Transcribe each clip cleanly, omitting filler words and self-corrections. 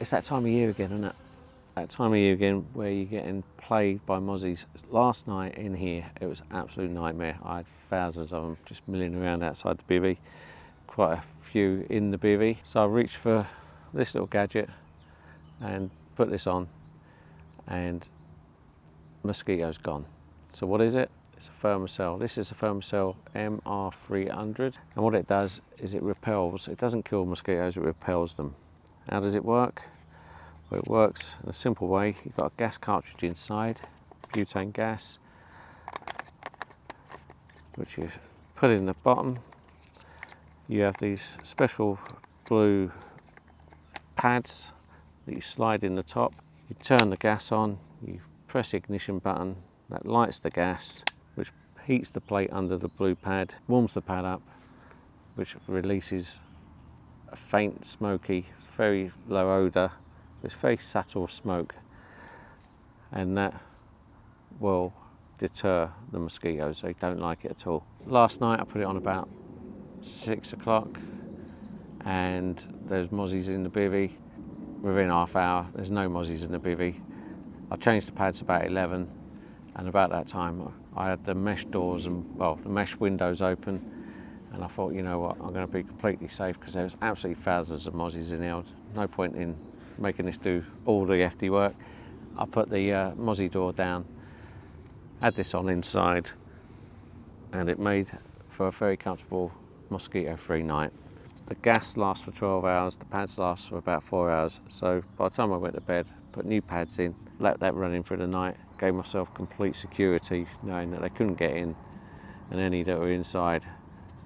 It's that time of year again, isn't it? That time of year again where you're getting plagued by mozzies. Last night in here, it was an absolute nightmare. I had thousands of them just milling around outside the bivvy. Quite a few in the bivvy. So I reached for this little gadget and put this on, and mosquito's gone. So what is it? It's a Thermacell. This is a Thermacell MR300, and what it does is it repels. It doesn't kill mosquitoes, it repels them. How does it work? Well, it works in a simple way. You've got a gas cartridge inside, butane gas, which you put in the bottom. You have these special blue pads that you slide in the top. You turn the gas on, you press the ignition button, that lights the gas, which heats the plate under the blue pad, warms the pad up, which releases a faint, smoky, very low odour. It's very subtle smoke, and that will deter the mosquitoes. They don't like it at all. Last night I put it on about 6 o'clock, and there's mozzies in the bivvy. Within half hour, there's no mozzies in the bivvy. I changed the pads about 11, and about that time I had the mesh doors and, well, the mesh windows open, and I thought, you know what, I'm going to be completely safe because there's absolutely thousands of mozzies in there. No point in making this do all the hefty work. I put the mozzie door down, had this on inside, and it made for a very comfortable mosquito-free night. The gas lasts for 12 hours, the pads last for about 4 hours, so by the time I went to bed, put new pads in, let that run in for the night, gave myself complete security, knowing that they couldn't get in, and any that were inside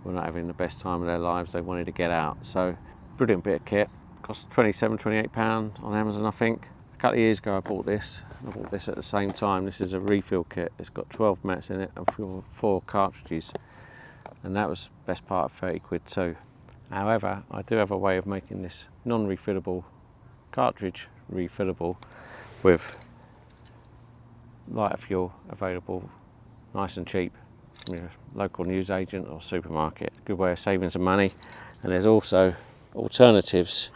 were not having the best time of their lives. They wanted to get out. So brilliant bit of kit. Cost £27-28 on Amazon, I think. A couple of years ago I bought this. I bought this at the same time. This is a refill kit. It's got 12 mats in it and 4 cartridges, and that was best part of 30 quid too. However, I do have a way of making this non-refillable cartridge refillable with lighter fuel available nice and cheap from your local newsagent or supermarket. Good way of saving some money. And there's also alternatives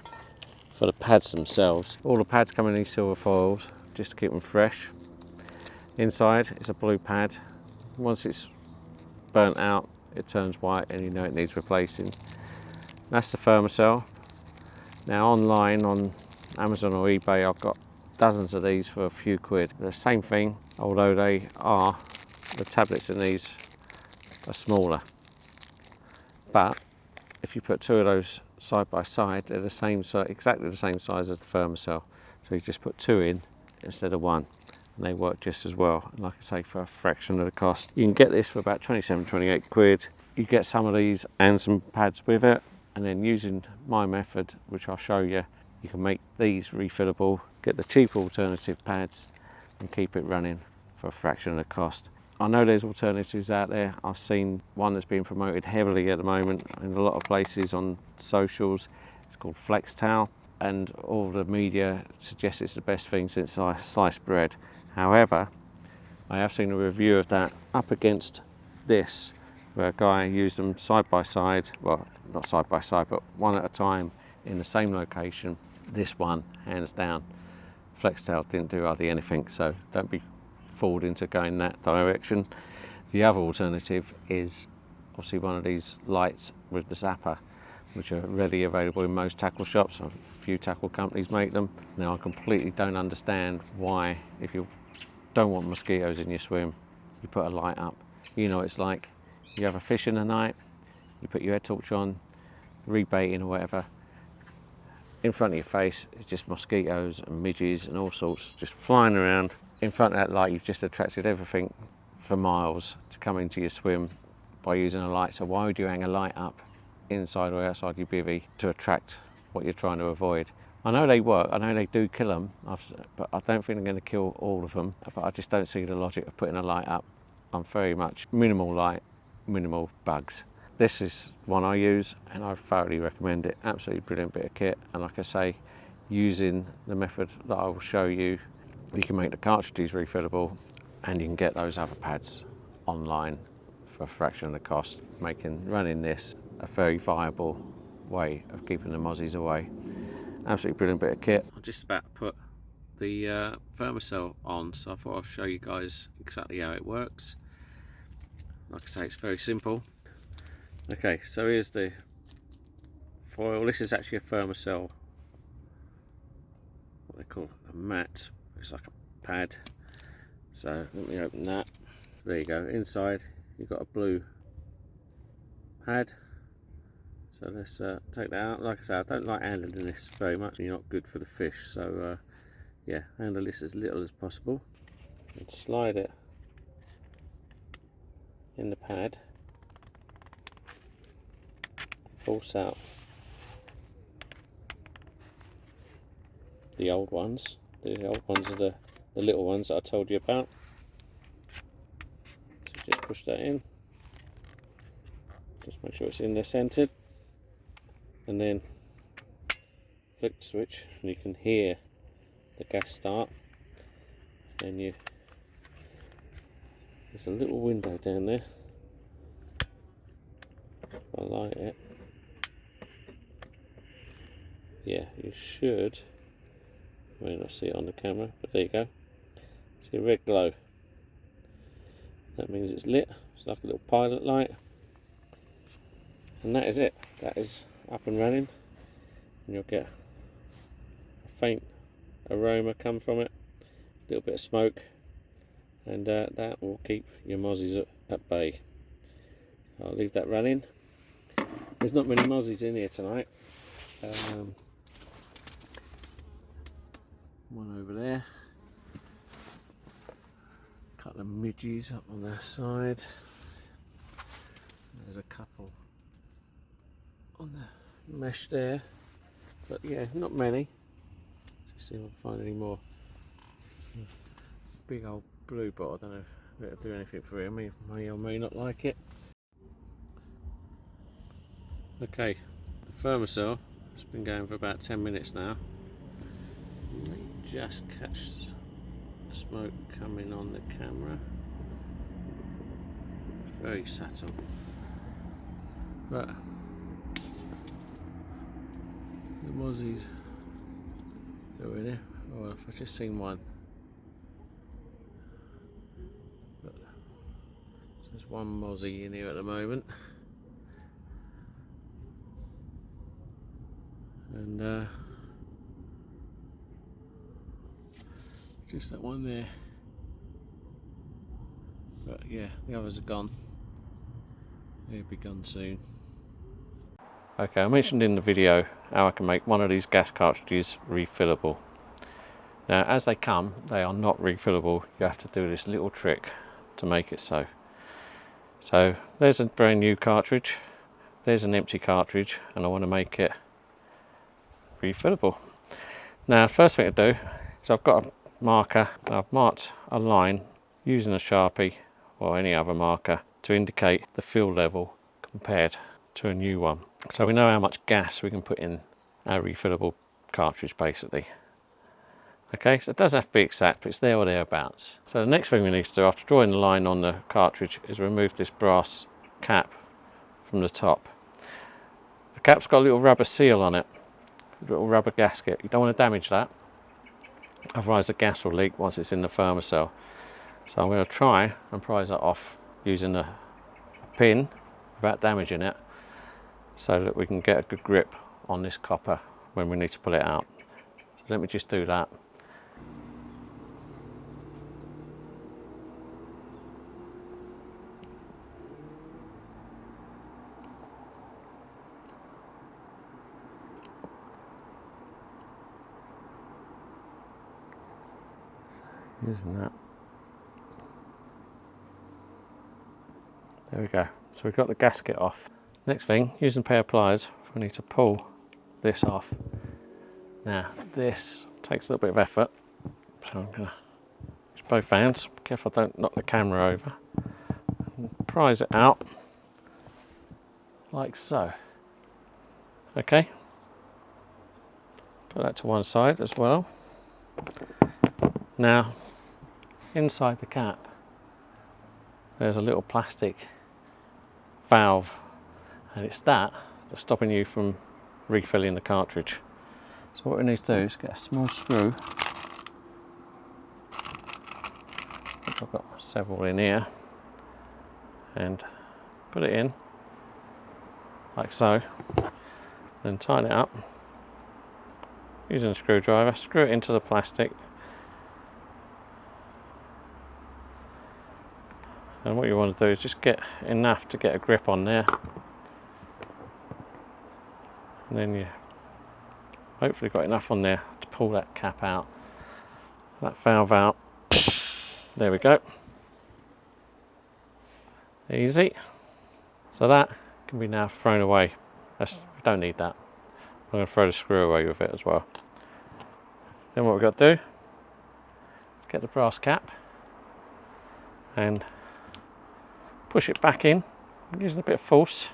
for the pads themselves. All the pads come in these silver foils just to keep them fresh. Inside is a blue pad. Once it's burnt out, it turns white and you know it needs replacing. That's the Thermacell. Now online on Amazon or eBay, I've got dozens of these for a few quid. They're the same thing, although the tablets in these are smaller. But if you put 2 of those side by side, they're the same size, exactly the same size as the Thermacell. So you just put 2 in instead of 1, and they work just as well. And like I say, for a fraction of the cost. You can get this for about 27-28 quid. You get some of these and some pads with it, and then using my method, which I'll show you, you can make these refillable, get the cheaper alternative pads, and keep it running for a fraction of the cost. I know there's alternatives out there. I've seen one that's being promoted heavily at the moment in a lot of places on socials. It's called Flex Towel, and all the media suggests it's the best thing since sliced bread. However, I have seen a review of that up against this, where a guy used them side by side, well, not side by side, but one at a time in the same location. This one, hands down, Flex Towel didn't do hardly anything, so don't be fooled into going that direction. The other alternative is obviously one of these lights with the zapper, which are readily available in most tackle shops. A few tackle companies make them. Now I completely don't understand why, if you don't want mosquitoes in your swim, you put a light up. You know, it's like you have a fish in the night, you put your head torch on, rebaiting or whatever, in front of your face is just mosquitoes and midges and all sorts just flying around. In front of that light, you've just attracted everything for miles to come into your swim by using a light. So why would you hang a light up inside or outside your bivvy to attract what you're trying to avoid? I know they work, I know they do kill them, but I don't think they're going to kill all of them. But I just don't see the logic of putting a light up. I'm very much minimal light, minimal bugs. This is one I use and I thoroughly recommend it. Absolutely brilliant bit of kit, and like I say, using the method that I will show you, you can make the cartridges refillable and you can get those other pads online for a fraction of the cost, making running this a very viable way of keeping the mozzies away. Absolutely brilliant bit of kit. I'm just about to put the Thermacell on, so I thought I'd show you guys exactly how it works. Like I say, it's very simple. Okay, so here's the foil. This is actually a Thermacell, what they call a mat. It's like a pad. So let me open that. There you go. Inside you've got a blue pad. So let's take that out. Like I say, I don't like handling this very much. You're not good for the fish. So yeah, handle this as little as possible. And slide it in the pad. Force out the old ones. The old ones are the little ones that I told you about. So just push that in. Just make sure it's in there centered. And then flick the switch and you can hear the gas start. And there's a little window down there. If I light it. Yeah, you should. I may not see it on the camera, but there you go. See a red glow. That means it's lit. It's like a little pilot light. And that is it. That is up and running. And you'll get a faint aroma come from it. A little bit of smoke. And that will keep your mozzies at bay. I'll leave that running. There's not many mozzies in here tonight. One over there. A couple of midges up on the side. There's a couple on the mesh there. But yeah, not many. Let's see if I can find any more. Big old blue bot. I don't know if it'll do anything for him. He may or may not like it. Okay, the Thermacell has been going for about 10 minutes now. Just catch smoke coming on the camera. Very subtle, but the mozzies go in here. Oh, I've just seen one. But there's one mozzie in here at the moment, and just that one there. But yeah, the others are gone. They'll be gone soon. Okay, I mentioned in the video how I can make one of these gas cartridges refillable. Now, as they come, they are not refillable. You have to do this little trick to make it so. So there's a brand new cartridge. There's an empty cartridge, and I want to make it refillable. Now, first thing to do is I've got a marker and I've marked a line using a Sharpie or any other marker to indicate the fill level compared to a new one, so we know how much gas we can put in our refillable cartridge basically. Okay, so it doesn't have to be exact, but it's there or thereabouts. So the next thing we need to do after drawing the line on the cartridge is remove this brass cap from the top. The cap's got a little rubber seal on it, a little rubber gasket. You don't want to damage that, otherwise the gas will leak once it's in the Thermacell. So I'm going to try and prise that off using a pin without damaging it, so that we can get a good grip on this copper when we need to pull it out. So let me just do that. Using that. There we go. So we've got the gasket off. Next thing, using a pair of pliers, we need to pull this off. Now, this takes a little bit of effort, so I'm going to use both hands. Be careful I don't knock the camera over. And prise it out, like so. Okay. Put that to one side as well. Now, inside the cap, there's a little plastic valve, and it's that that's stopping you from refilling the cartridge. So what we need to do is get a small screw, which I've got several in here, and put it in like so, then tighten it up using a screwdriver, screw it into the plastic, and what you want to do is just get enough to get a grip on there, and then you hopefully got enough on there to pull that cap out, that valve out. There we go. Easy. So that can be now thrown away. We don't need that. I'm going to throw the screw away with it as well. Then what we've got to do is get the brass cap and push it back in using a bit of force.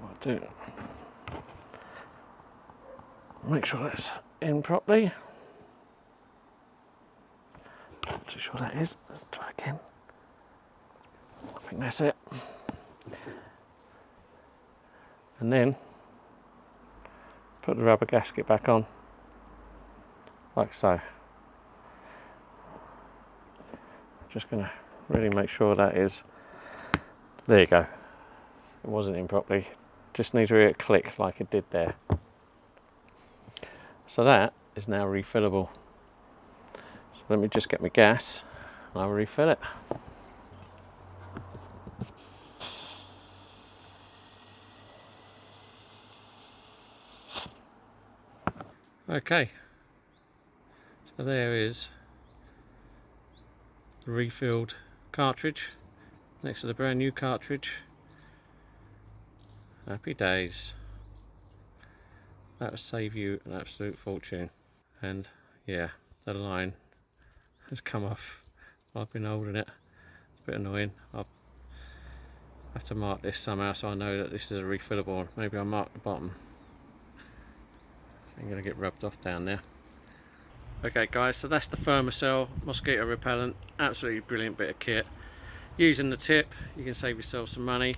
What I'll do, make sure that's in properly. Not too sure that is. Let's try again. I think that's it. And then put the rubber gasket back on, like so. Just going to really make sure that is, there you go. It wasn't in properly. Just need to hear it click like it did there. So that is now refillable. So let me just get my gas and I'll refill it. Okay, so there is the refilled cartridge next to the brand new cartridge. Happy days. That will save you an absolute fortune. And yeah, the line has come off. I've been holding it. It's a bit annoying. I'll have to mark this somehow so I know that this is a refillable one. Maybe I'll mark the bottom. I'm going to get rubbed off down there. Okay guys, so that's the Thermacell Mosquito Repellent. Absolutely brilliant bit of kit. Using the tip, you can save yourself some money.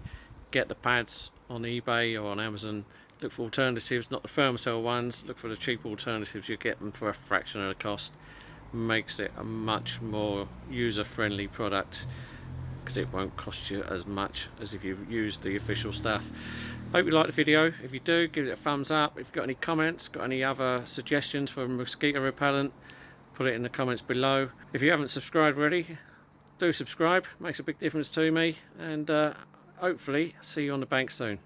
Get the pads on eBay or on Amazon. Look for alternatives, not the Thermacell ones. Look for the cheap alternatives. You get them for a fraction of the cost. Makes it a much more user-friendly product because it won't cost you as much as if you use the official stuff. Hope you liked the video. If you do, give it a thumbs up. If you've got any comments, got any other suggestions for mosquito repellent, put it in the comments below. If you haven't subscribed already, do subscribe. Makes a big difference to me, and hopefully see you on the bank soon.